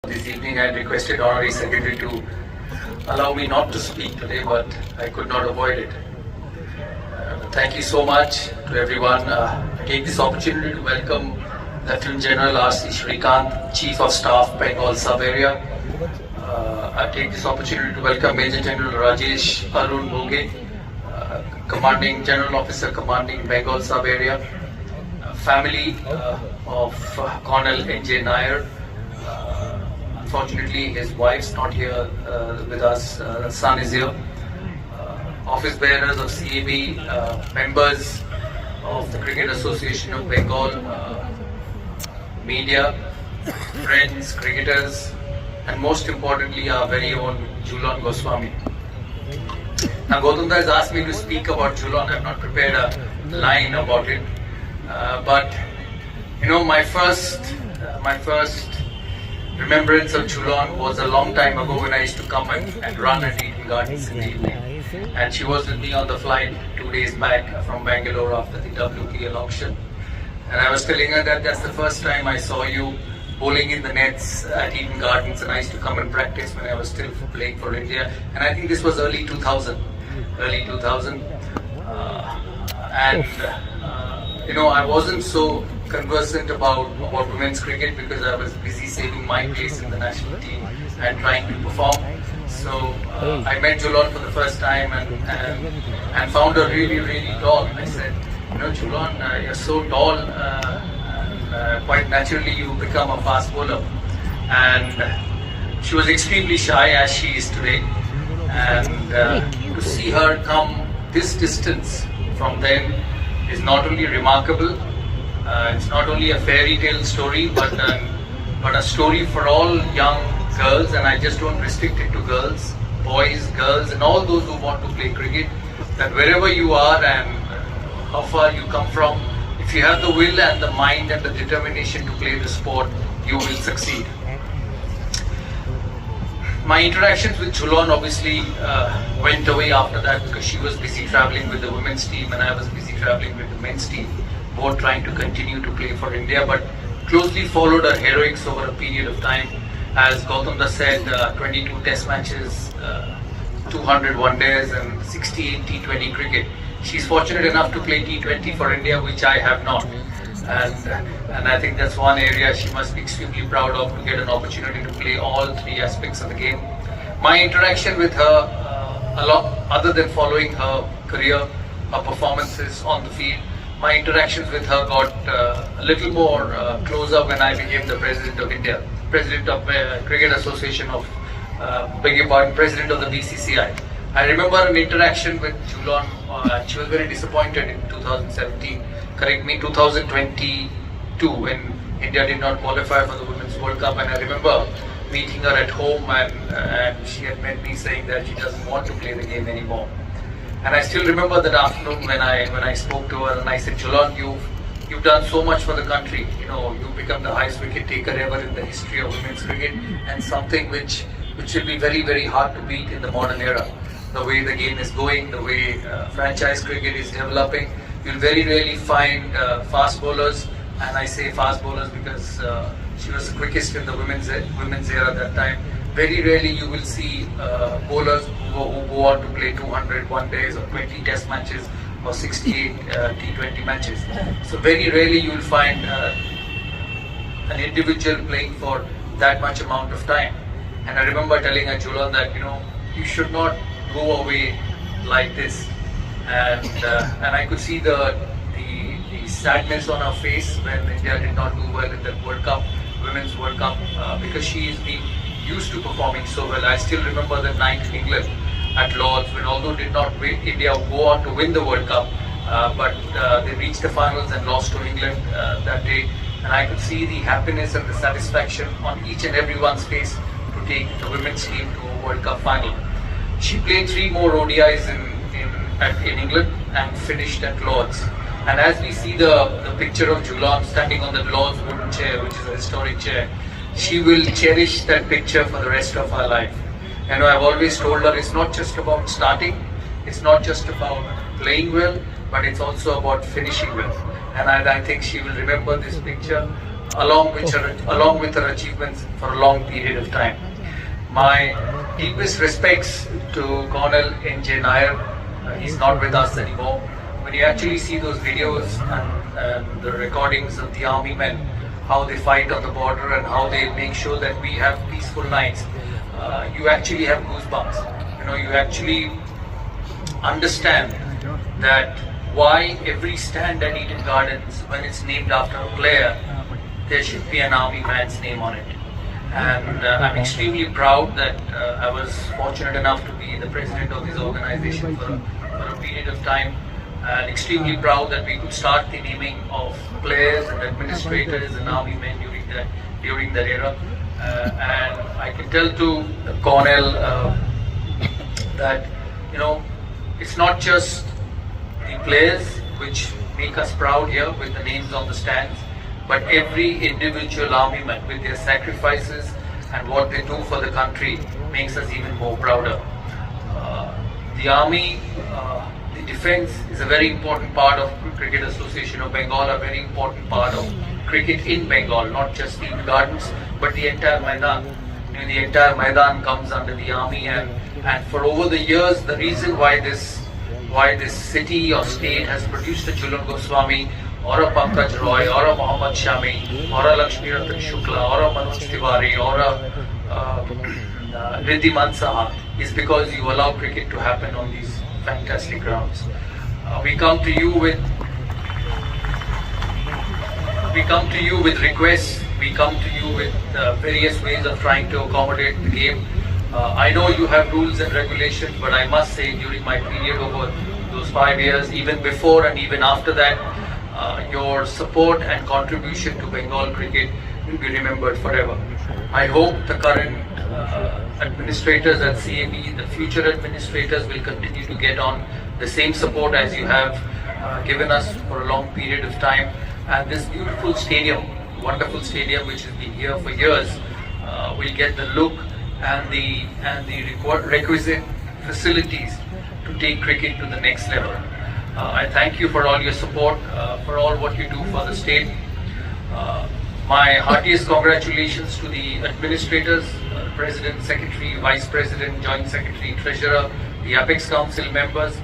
This evening I requested Honorary Secretary to allow me not to speak today, but I could not avoid it. Thank you so much to everyone. I take this opportunity to welcome Lieutenant General R.C. Shrikant, Chief of Staff, Bengal Sub-Area. I take this opportunity to welcome Major General Rajesh Arun Bhoge, Commanding General Officer Commanding Bengal Sub-Area, family of Colonel N.J. Nair. Unfortunately, his wife's not here with us. Son is here. Office bearers of CAB, members of the Cricket Association of Bengal, media, friends, cricketers, and most importantly, our very own Jhulan Goswami. Now, Gautam has asked me to speak about Jhulan. I've not prepared a line about it, but you know, my first remembrance of Jhulan was a long time ago when I used to come and run at Eden Gardens in the evening. And she was with me on the flight 2 days back from Bangalore after the WPL auction. And I was telling her that that's the first time I saw you bowling in the nets at Eden Gardens, and I used to come and practice when I was still playing for India. And I think this was early 2000. You know, I wasn't so conversant about women's cricket because I was busy saving my place in the national team and trying to perform. So I met Jhulan for the first time and found her really tall. I said, you know, Jhulan, you're so tall, quite naturally you become a fast bowler. And she was extremely shy, as she is today. And to see her come this distance from then is not only remarkable, it's not only a fairy tale story, but a story for all young girls, and I just don't restrict it to girls, boys, girls, and all those who want to play cricket, that wherever you are and how far you come from, if you have the will and the mind and the determination to play the sport, you will succeed. My interactions with Jhulan obviously went away after that because she was busy traveling with the women's team and I was busy traveling with the men's team, both trying to continue to play for India, but closely followed her heroics over a period of time. As Gautam said, 22 test matches, 200 one-days and 68 T20 cricket. She's fortunate enough to play T20 for India, which I have not. And I think that's one area she must be extremely proud of, to get an opportunity to play all three aspects of the game. My interaction with her, a lot other than following her career, her performances on the field, my interactions with her got a little more closer when I became the President of India, President of Cricket Association of, President of the BCCI. I remember an interaction with Jhulan. She was very disappointed in 2017. Correct me, 2022, when India did not qualify for the Women's World Cup. And I remember meeting her at home, and she had met me saying that she doesn't want to play the game anymore. And I still remember that afternoon when I spoke to her and I said, Jhulan, you've done so much for the country. You know, you've become the highest wicket taker ever in the history of women's cricket, and something which will be very hard to beat in the modern era. The way the game is going, the way franchise cricket is developing, you'll very rarely find fast bowlers, and I say fast bowlers because she was the quickest in the women's era at that time. Very rarely you will see bowlers who go on to play 200 one-days or 20 test matches or 68 T20 matches. So very rarely you will find an individual playing for that much amount of time. And I remember telling Jhulan that, you know, you should not go away like this. And I could see the sadness on her face when India did not do well in the World Cup, Women's World Cup, because she is being used to performing so well. I still remember the night in England at Lord's, when although did not win, India go on to win the World Cup, but they reached the finals and lost to England that day. And I could see the happiness and the satisfaction on each and everyone's face to take the women's team to a World Cup final. She played 3 more ODIs in England and finished at Lord's. And as we see the picture of Jhulan standing on the Lord's wooden chair, which is a historic chair, she will cherish that picture for the rest of her life. And I've always told her it's not just about starting, it's not just about playing well, but it's also about finishing well. And I think she will remember this picture along with her achievements for a long period of time. My deepest respects to Colonel N.J. Nair. He's not with us anymore. When you actually see those videos and the recordings of the army men, how they fight on the border and how they make sure that we have peaceful nights, you actually have goosebumps. You know, you actually understand that why every stand at Eden Gardens, when it's named after a player, there should be an army man's name on it. And I'm extremely proud that I was fortunate enough to be the president of this organization for a period of time, and extremely proud that we could start the naming of players and administrators and army men during that era. And I can tell to Cornell that, you know, it's not just the players which make us proud here with the names on the stands, but every individual army man with their sacrifices and what they do for the country makes us even more prouder. The army, the defense is a very important part of Cricket Association of Bengal, a very important part of cricket in Bengal, not just the gardens, but the entire Maidan. You know, the entire Maidan comes under the army, and for over the years, the reason why this city or state has produced a Jhulan Goswami, or a Pankaj Roy, or a Mohammad Shami, or a Lakshmi Ratan Shukla, or a Manoj Tiwari, or a Riddhiman Saha, is because you allow cricket to happen on these fantastic grounds. We come to you with requests. We come to you with various ways of trying to accommodate the game. I know you have rules and regulations, but I must say during my period over those 5 years, even before and even after that, your support and contribution to Bengal cricket will be remembered forever. I hope the current administrators at CAB, the future administrators, will continue to get on the same support as you have given us for a long period of time. And this beautiful stadium, wonderful stadium which has been here for years, will get the look and the requisite facilities to take cricket to the next level. I thank you for all your support, for all what you do for the state. My heartiest congratulations to the administrators, President, Secretary, Vice President, Joint Secretary, Treasurer, the Apex Council members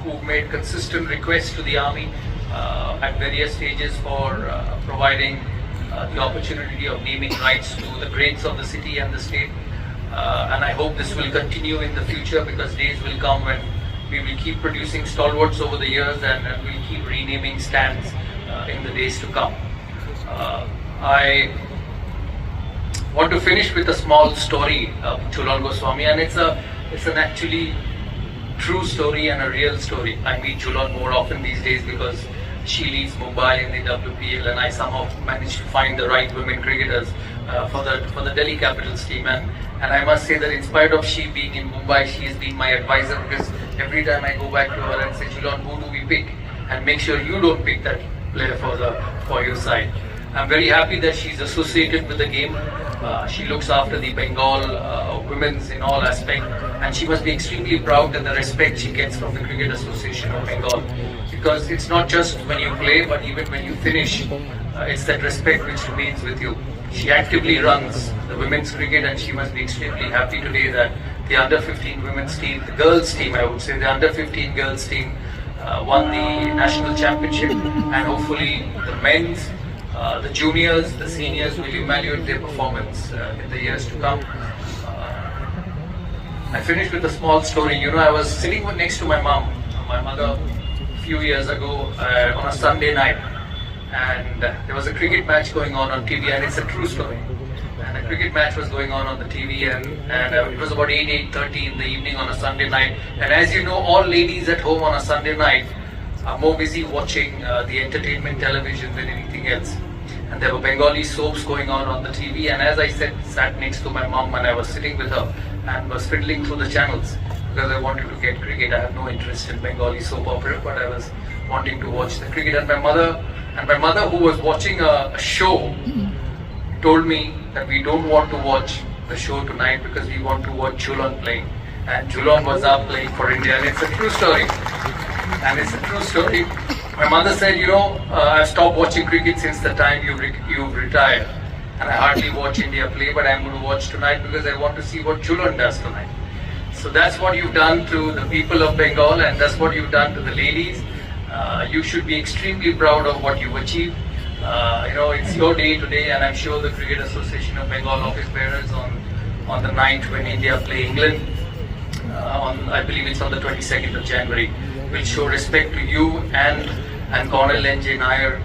who made consistent requests to the Army at various stages for providing the opportunity of naming rights to the greats of the city and the state. And I hope this will continue in the future, because days will come when we will keep producing stalwarts over the years, and we'll keep renaming stands in the days to come. I want to finish with a small story of Jhulan Goswami, and it's an actually true story and a real story. I meet Jhulan more often these days because she leads Mumbai in the WPL, and I somehow managed to find the right women cricketers for the Delhi Capitals team. And I must say that in spite of she being in Mumbai, she has been my advisor, because every time I go back to her and say, Jhulan, who do we pick? And make sure you don't pick that player for your side. I'm very happy that she's associated with the game. She looks after the Bengal women's in all aspects, and she must be extremely proud of the respect she gets from the Cricket Association of Bengal, because it's not just when you play, but even when you finish, it's that respect which remains with you. She actively runs the women's cricket, and she must be extremely happy today that the under-15 women's team, the girls team, I would say, the under-15 girls team won the national championship, and hopefully the men's, the juniors, the seniors will evaluate their performance in the years to come. I finished with a small story. You know, I was sitting next to my mother a few years ago on a Sunday night, and there was a cricket match going on TV, and it's a true story. And a cricket match was going on the TV, and it was about 8:30 in the evening on a Sunday night. And as you know, all ladies at home on a Sunday night are more busy watching the entertainment television than anything else. And there were Bengali soaps going on the TV, and as I sat next to my mom, and I was sitting with her and was fiddling through the channels because I wanted to get cricket. I have no interest in Bengali soap opera, but I was wanting to watch the cricket. And my mother, who was watching a show, told me that we don't want to watch the show tonight because we want to watch Jhulan playing. And Jhulan was up playing for India, and it's a true story. And it's a true story. My mother said, I've stopped watching cricket since the time you've retired. And I hardly watch India play, but I'm going to watch tonight because I want to see what Chulon does tonight. So that's what you've done to the people of Bengal, and that's what you've done to the ladies. You should be extremely proud of what you've achieved. It's your day today, and I'm sure the Cricket Association of Bengal office bearers on the night when India play England, I believe it's on the 22nd of January, will show respect to you and Cornel N.J. Nair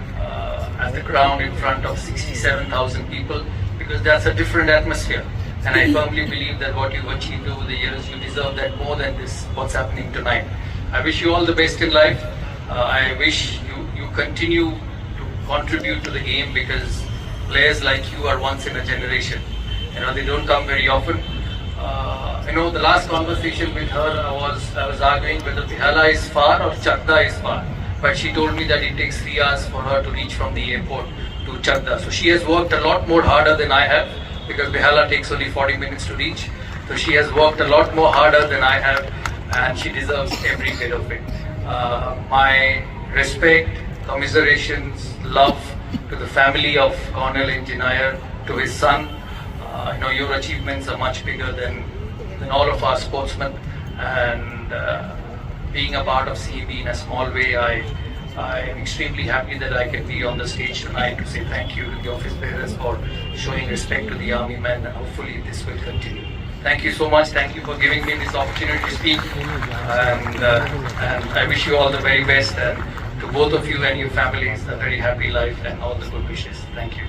at the ground in front of 67,000 people, because that's a different atmosphere. And I firmly believe that what you've achieved over the years, you deserve that more than this, what's happening tonight. I wish you all the best in life. I wish you continue to contribute to the game, because players like you are once in a generation. They don't come very often. The last conversation with her, I was arguing whether Behala is far or Chadda is far. But she told me that it takes 3 hours for her to reach from the airport to Chadda. So she has worked a lot more harder than I have, because Behala takes only 40 minutes to reach. So she has worked a lot more harder than I have, and she deserves every bit of it. My respect, commiserations, love to the family of Cornel N.J. Nair, to his son. Your achievements are much bigger than all of our sportsmen, and being a part of CAB in a small way, I am extremely happy that I can be on the stage tonight to say thank you to the office bearers for showing respect to the army men, and hopefully this will continue. Thank you so much. Thank you for giving me this opportunity to speak, and I wish you all the very best, and to both of you and your families a very happy life and all the good wishes. Thank you.